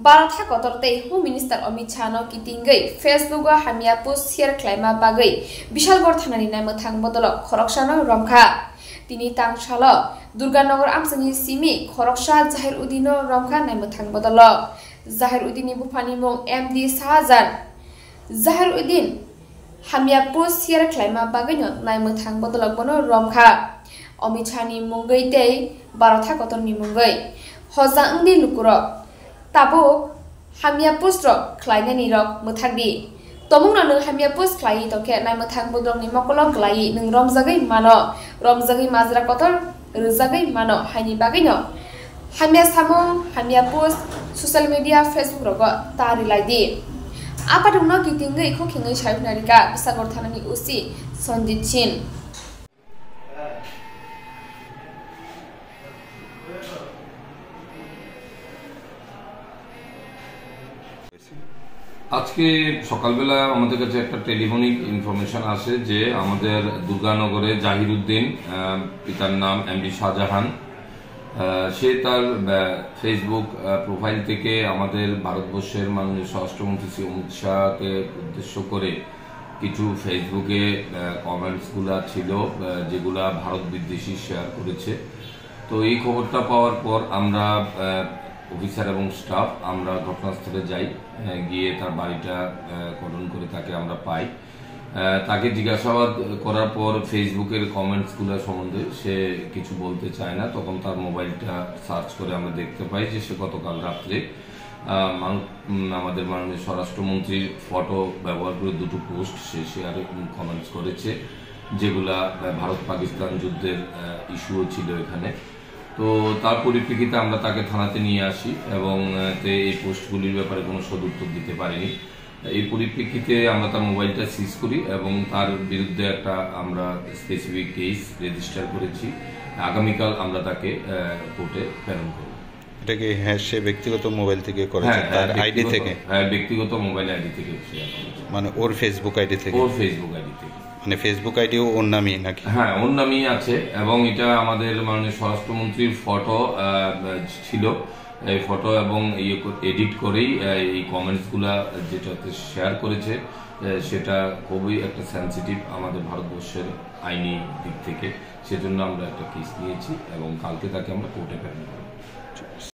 Baratha kotortei Home Minister Amit Shah no kitingai Facebook o hamia post share claima bagai Bishalgor thanani nai mothang bodolo khoroksha no romkha tini tangsalo Durganagar amsani simi khoroksha Zahiruddin no romkha nai mothang bodolo Zahiruddin bufani mong MD Shahjan Zahiruddin hamia post share claima bagai no nai mothang bodolo bono romkha Amit Shah ni mungai tei Baratha kotor ni mungai hojang di lukuro Tabo hamia post rok klaina ni rok muthagdi tomung na nung hamia post klai to ke nai muthang bodong ni mokolok klai nung romjagai mazra kotor rujagai mano haini bagai no hamia samung hamia post social media Facebook rok tari laidi apa dungno kitingai kho khingai saibnarika Bisagor thanani usi Sanjit Chin আজকে সকালবেলা আমাদের কাছে একটা telephonic information আসে যে আমাদের দুর্গানগরে জাহিরউদ্দিন পিতার নাম এমডি শাহজাহান সে তার ফেসবুক প্রোফাইল থেকে আমাদের ভারতবর্ষের মাননীয় স্বরাষ্ট্রমন্ত্রী শ্রী অমিত শাহকে উদ্দেশ্য করে কিছু ফেসবুকে কমেন্টসগুলো ছিল যেগুলা ভারত বিদ্বেষী শেয়ার করেছে তো এই খবরটা পাওয়ার পর আমরা অফিসার এবং স্টাফ আমরা ঘটনাস্থলে যাই গিয়ে তার বাড়িটা কর্ডন করে তাকে আমরা পাই তাকে জিজ্ঞাসাবাদ করার পর ফেসবুকের কমেন্টসগুলো সম্বন্ধে সে কিছু বলতে চায় না তখন তার মোবাইলটা সার্চ করে আমরা দেখতে পাই যে সে গতকাল রাত্রে আমাদের মাননীয় স্বরাষ্ট্রমন্ত্রীর ফটো ব্যবহার করে দুটো পোস্ট সে শেয়ার কমেন্টস করেছে যেগুলা ভারত পাকিস্তান যুদ্ধের ইস্যুও ছিল এখানে তো তার পরিপ্রেক্ষিতে আমরা তাকে থানাতে নিয়ে আসি এবং এই পোস্টগুলির ব্যাপারে কোনো সদুত্তর দিতে পারিনি এই পরিপ্রেক্ষিতে আমরা তার মোবাইলটা সিজ করি এবং তার বিরুদ্ধে একটা আমরা স্পেসিফিক কেস রেজিস্টার করেছি আগামীকাল আমরা তাকে কোর্টে প্রেরণ করব এটা কি হ্যাঁ সে ব্যক্তিগত মোবাইল থেকে করেছে তার আইডি থেকে হ্যাঁ ব্যক্তিগত মোবাইল আইডি থেকে মানে ওর ফেসবুক আইডি থেকে মানে ফেসবুক আইডিও ওর নামই নাকি হ্যাঁ ওর নামই আছে এবং এটা আমাদের মাননীয় স্বরাষ্ট্রমন্ত্রীর ফটো ছিল এই ফটো এবং এডিট করেই এই কমেন্টসগুলা যেটাতে শেয়ার করেছে সেটা খুবই একটা সেনসিটিভ আমাদের ভারতবর্ষের আইনি দিক থেকে সেজন্য আমরা একটা কেস নিয়েছি এবং কালকে তাকে আমরা কোর্টে প্রেরণ করব